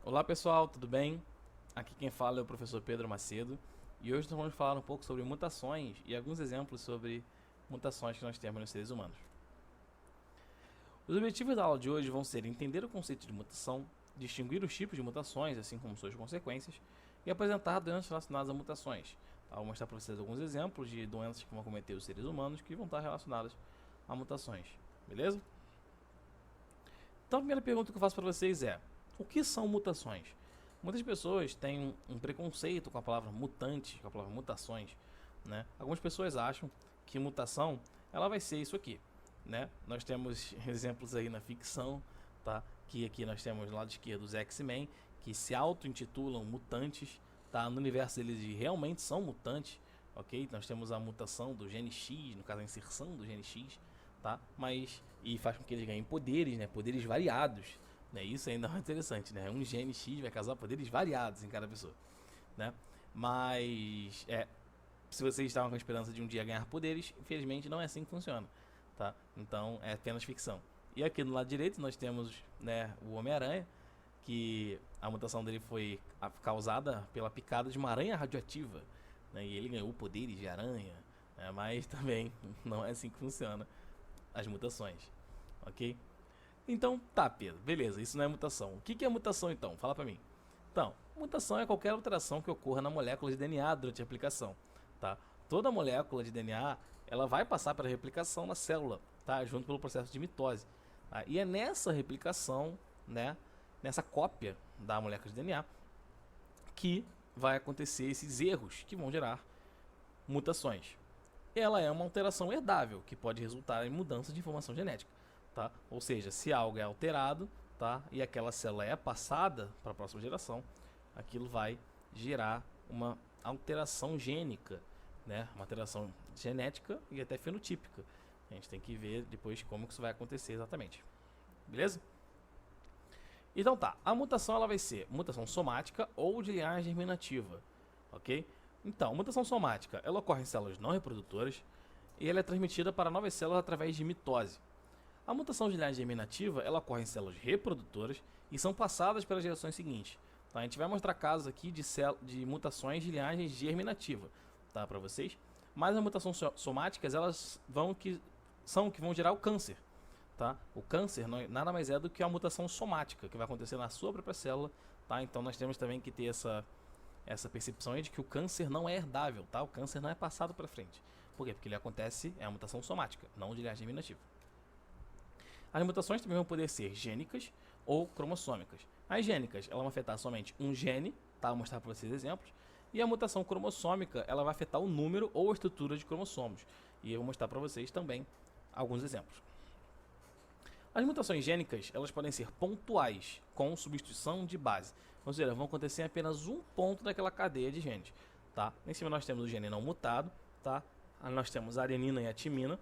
Olá pessoal, tudo bem? Aqui quem fala é o professor Pedro Macedo e hoje nós vamos falar um pouco sobre mutações e alguns exemplos sobre mutações que nós temos nos seres humanos. Os objetivos da aula de hoje vão ser entender o conceito de mutação, distinguir os tipos de mutações, assim como suas consequências, e apresentar doenças relacionadas a mutações. Vou mostrar para vocês alguns exemplos de doenças que vão acometer os seres humanos que vão estar relacionadas a mutações, beleza? Então a primeira pergunta que eu faço para vocês é: o que são mutações? Muitas pessoas têm um preconceito com a palavra mutante, com a palavra mutações, né? Algumas pessoas acham que mutação ela vai ser isso aqui, né? Nós temos exemplos aí na ficção, tá? Que aqui nós temos do lado esquerdo os X-Men, que se auto-intitulam mutantes, tá? No universo eles realmente são mutantes, ok? Nós temos a mutação do gene X, no caso a inserção do gene X, tá? Mas e faz com que eles ganhem poderes, né? Poderes variados, né? Isso ainda é interessante, né? Um gene X vai causar poderes variados em cada pessoa, né? Mas se vocês estavam com a esperança de um dia ganhar poderes, infelizmente não é assim que funciona, tá? Então é apenas ficção. E aqui no lado direito nós temos, né, o Homem-Aranha, que a mutação dele foi causada pela picada de uma aranha radioativa, né? E ele ganhou poderes de aranha, né? Mas também não é assim que funciona as mutações, ok? Então, tá, Pedro, beleza, isso não é mutação. O que é mutação então? Fala pra mim. Então, mutação é qualquer alteração que ocorra na molécula de DNA durante a replicação, tá? Toda molécula de DNA, ela vai passar pela replicação na célula, tá? Junto pelo processo de mitose. Tá? E é nessa replicação, né, nessa cópia da molécula de DNA, que vai acontecer esses erros que vão gerar mutações. Ela é uma alteração herdável, que pode resultar em mudança de informação genética, tá? Ou seja, se algo é alterado, tá? E aquela célula é passada para a próxima geração, aquilo vai gerar uma alteração gênica, né? Uma alteração genética e até fenotípica. A gente tem que ver depois como que isso vai acontecer exatamente. Beleza? Então tá, a mutação ela vai ser mutação somática ou de linhagem germinativa, ok? Então, mutação somática, ela ocorre em células não reprodutoras e ela é transmitida para novas células através de mitose. A mutação de linhagem germinativa, ela ocorre em células reprodutoras e são passadas pelas gerações seguintes. Tá? A gente vai mostrar casos aqui de mutações de linhagem germinativa, tá, para vocês. Mas as mutações somáticas, elas são que vão gerar o câncer. Tá? O câncer nada mais é do que a mutação somática que vai acontecer na sua própria célula. Tá? Então nós temos também que ter essa percepção aí de que o câncer não é herdável, tá? O câncer não é passado para frente. Por quê? Porque ele acontece, é a mutação somática, não de linhagem germinativa. As mutações também vão poder ser gênicas ou cromossômicas. As gênicas, elas vão afetar somente um gene, tá? Vou mostrar para vocês exemplos. E a mutação cromossômica, ela vai afetar o número ou a estrutura de cromossomos. E eu vou mostrar para vocês também alguns exemplos. As mutações gênicas, elas podem ser pontuais, com substituição de base. Ou seja, vão acontecer em apenas um ponto daquela cadeia de genes, tá? Em cima nós temos o gene não mutado, tá? Aí nós temos a adenina e a timina,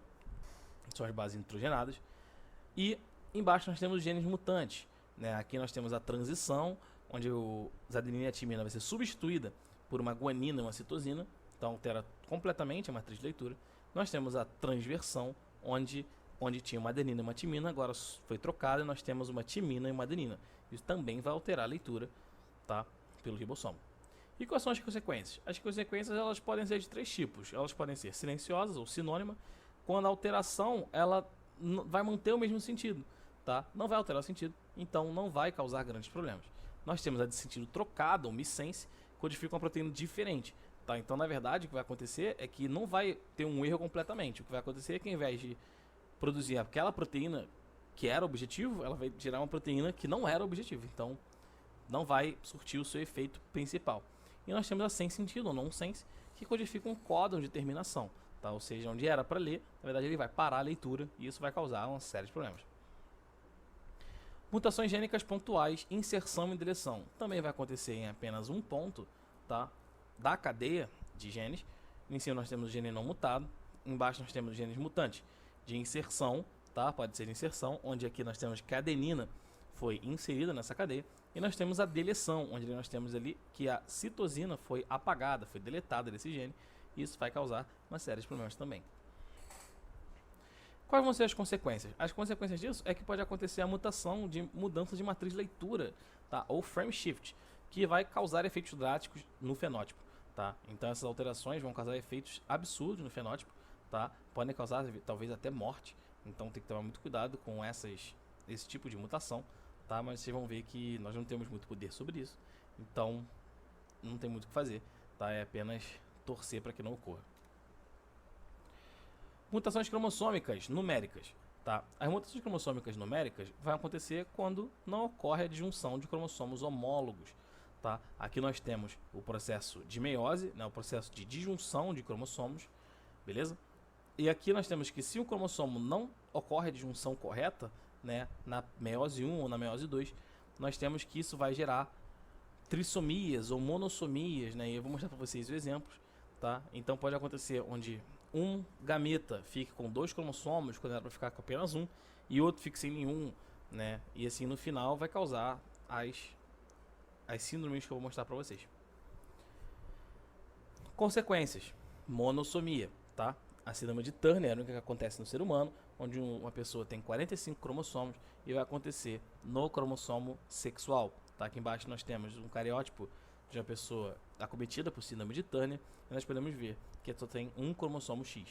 que são as bases nitrogenadas. E embaixo nós temos os genes mutantes, né? Aqui nós temos a transição, onde a adenina e a timina vai ser substituída por uma guanina e uma citosina, então altera completamente a matriz de leitura. Nós temos a transversão, onde tinha uma adenina e uma timina, agora foi trocada e nós temos uma timina e uma adenina. Isso também vai alterar a leitura, tá, pelo ribossomo. E quais são as consequências? As consequências elas podem ser de três tipos. Elas podem ser silenciosas ou sinônima, quando a alteração ela vai manter o mesmo sentido, tá? Não vai alterar o sentido, então não vai causar grandes problemas. Nós temos a de sentido trocado, ou missense, que codifica uma proteína diferente, tá? Então, na verdade, o que vai acontecer é que não vai ter um erro completamente. O que vai acontecer é que, ao invés de produzir aquela proteína que era o objetivo, ela vai gerar uma proteína que não era o objetivo. Então, não vai surtir o seu efeito principal. E nós temos a sem sentido, ou nonsense, que codifica um códon de terminação. Tá? Ou seja, onde era para ler, na verdade ele vai parar a leitura e isso vai causar uma série de problemas. Mutações gênicas pontuais, inserção e deleção. Também vai acontecer em apenas um ponto, tá, da cadeia de genes. Em cima nós temos o gene não mutado, embaixo nós temos os genes mutantes. De inserção, tá? Pode ser de inserção, onde aqui nós temos que a adenina foi inserida nessa cadeia. E nós temos a deleção, onde nós temos ali que a citosina foi apagada, foi deletada desse gene. E isso vai causar uma série de problemas também. Quais vão ser as consequências? As consequências disso é que pode acontecer a mutação de mudança de matriz de leitura, tá? Ou frame shift, que vai causar efeitos drásticos no fenótipo, tá? Então essas alterações vão causar efeitos absurdos no fenótipo, tá? Podem causar talvez até morte, então tem que tomar muito cuidado com esse tipo de mutação, tá? Mas vocês vão ver que nós não temos muito poder sobre isso, então não tem muito o que fazer, tá? É apenas torcer para que não ocorra. Mutações cromossômicas numéricas, tá? As mutações cromossômicas numéricas vão acontecer quando não ocorre a disjunção de cromossomos homólogos, tá? Aqui nós temos o processo de meiose, né? O processo de disjunção de cromossomos, beleza? E aqui nós temos que se o cromossomo não ocorre a disjunção correta, né, na meiose 1 ou na meiose 2, nós temos que isso vai gerar trissomias ou monossomias, né? E eu vou mostrar para vocês os exemplos, tá? Então pode acontecer onde um gameta fique com 2 cromossomos, quando era para ficar com apenas um, e outro fique sem nenhum, né? E assim no final vai causar as síndromes que eu vou mostrar para vocês. Consequências: monossomia, tá? A síndrome de Turner é o que acontece no ser humano, onde uma pessoa tem 45 cromossomos e vai acontecer no cromossomo sexual. Tá? Aqui embaixo nós temos um cariótipo de uma pessoa acometida por síndrome de Turner e nós podemos ver que só tem um cromossomo X.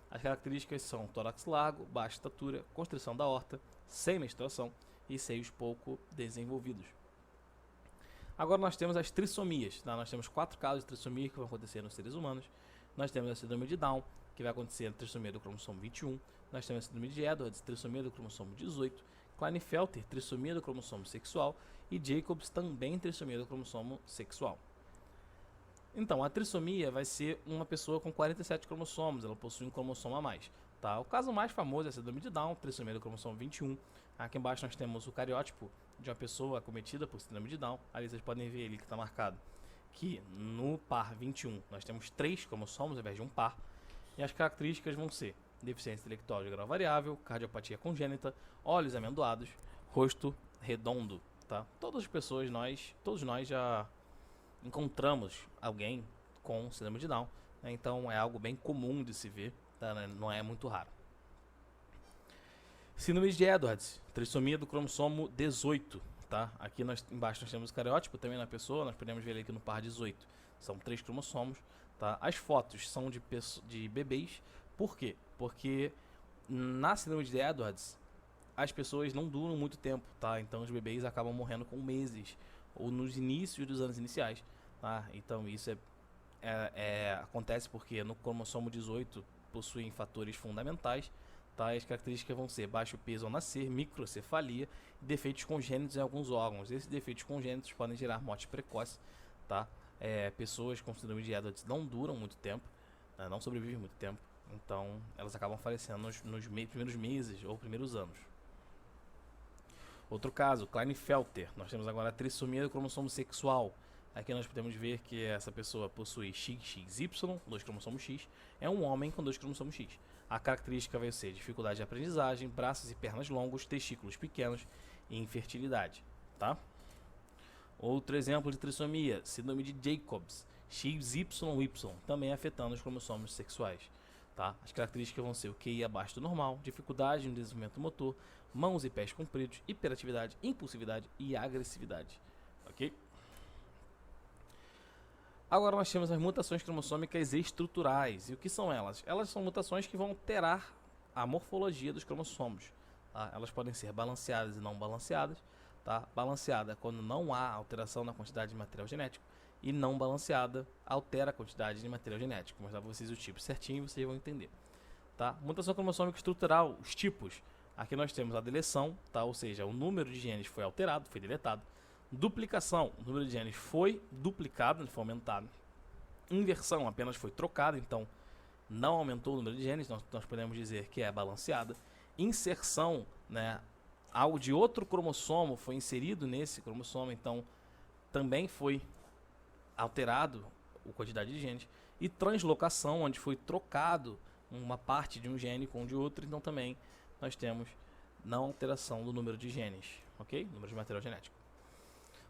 As características são tórax largo, baixa estatura, constrição da aorta, sem menstruação e seios pouco desenvolvidos. Agora nós temos as trissomias. Tá? Nós temos 4 casos de trissomia que vão acontecer nos seres humanos. Nós temos a síndrome de Down, que vai acontecer na trissomia do cromossomo 21. Nós temos a síndrome de Edwards, trissomia do cromossomo 18. Klinefelter, trissomia do cromossomo sexual. E Jacobs, também trissomia do cromossomo sexual. Então, a trissomia vai ser uma pessoa com 47 cromossomos, ela possui um cromossomo a mais. Tá? O caso mais famoso é a síndrome de Down, trissomia do cromossomo 21. Aqui embaixo nós temos o cariótipo de uma pessoa acometida por síndrome de Down. Ali vocês podem ver ele que está marcado que no par 21 nós temos 3 cromossomos ao invés de um par. E as características vão ser deficiência intelectual de grau variável, cardiopatia congênita, olhos amendoados, rosto redondo. Tá? Todas as pessoas, todos nós já encontramos alguém com síndrome de Down, né? Então é algo bem comum de se ver, tá? Não é muito raro. Síndrome de Edwards, trissomia do cromossomo 18, tá? Aqui embaixo nós temos o cariótipo também na pessoa, nós podemos ver ele aqui no par 18, são 3 cromossomos, tá? As fotos são de bebês, por quê? Porque na síndrome de Edwards as pessoas não duram muito tempo, tá? Então os bebês acabam morrendo com meses ou nos inícios dos anos iniciais, tá? Então isso acontece porque no cromossomo 18 possuem fatores fundamentais, tá? As características vão ser baixo peso ao nascer, microcefalia e defeitos congênitos em alguns órgãos. Esses defeitos congênitos podem gerar morte precoce, tá? Pessoas com síndrome de Edwards não duram muito tempo, né? Não sobrevivem muito tempo, então elas acabam falecendo nos primeiros meses ou primeiros anos. Outro caso, Klinefelter. Nós temos agora a trissomia do cromossomo sexual. Aqui nós podemos ver que essa pessoa possui XXY, 2 cromossomos X, é um homem com 2 cromossomos X. A característica vai ser dificuldade de aprendizagem, braços e pernas longos, testículos pequenos e infertilidade, tá? Outro exemplo de trissomia, síndrome de Jacobs, XYY, também afetando os cromossomos sexuais, tá? As características vão ser o QI abaixo do normal, dificuldade no desenvolvimento motor, mãos e pés compridos, hiperatividade, impulsividade e agressividade, ok? Agora nós temos as mutações cromossômicas estruturais. E o que são elas? Elas são mutações que vão alterar a morfologia dos cromossomos, tá? Elas podem ser balanceadas e não balanceadas, tá? Balanceada quando não há alteração na quantidade de material genético, e não balanceada altera a quantidade de material genético. Vou mostrar para vocês o tipo certinho e vocês vão entender, tá? Mutação cromossômica estrutural, os tipos. Aqui nós temos a deleção, tá? Ou seja, o número de genes foi alterado, foi deletado. Duplicação, o número de genes foi duplicado, foi aumentado. Inversão, apenas foi trocado, então não aumentou o número de genes, nós podemos dizer que é balanceada. Inserção, né? Algo de outro cromossomo foi inserido nesse cromossomo, então também foi alterado a quantidade de genes. E translocação, onde foi trocado uma parte de um gene com o de outro, então também nós temos não alteração do número de genes, ok? Número de material genético.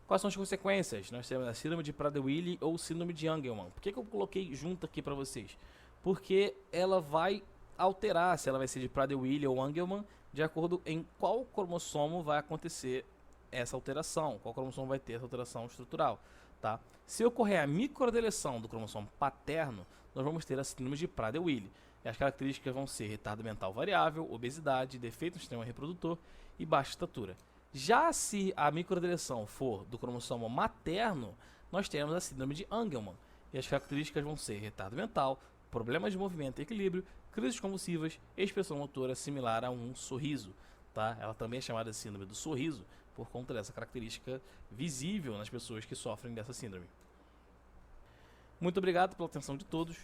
Quais são as consequências? Nós temos a síndrome de Prader-Willi ou síndrome de Angelman. Por que eu coloquei junto aqui para vocês? Porque ela vai alterar se ela vai ser de Prader-Willi ou Angelman de acordo em qual cromossomo vai acontecer essa alteração, qual cromossomo vai ter essa alteração estrutural, tá? Se ocorrer a microdeleção do cromossomo paterno, nós vamos ter a síndrome de Prader-Willi. E as características vão ser retardo mental variável, obesidade, defeito no sistema reprodutor e baixa estatura. Já se a microdeleção for do cromossomo materno, nós temos a síndrome de Angelman. E as características vão ser retardo mental, problemas de movimento e equilíbrio, crises convulsivas, expressão motora similar a um sorriso. Tá? Ela também é chamada de síndrome do sorriso por conta dessa característica visível nas pessoas que sofrem dessa síndrome. Muito obrigado pela atenção de todos.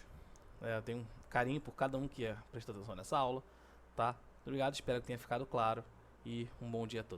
Eu tenho um carinho por cada um que prestou atenção nessa aula. Tá? Muito obrigado, espero que tenha ficado claro e um bom dia a todos.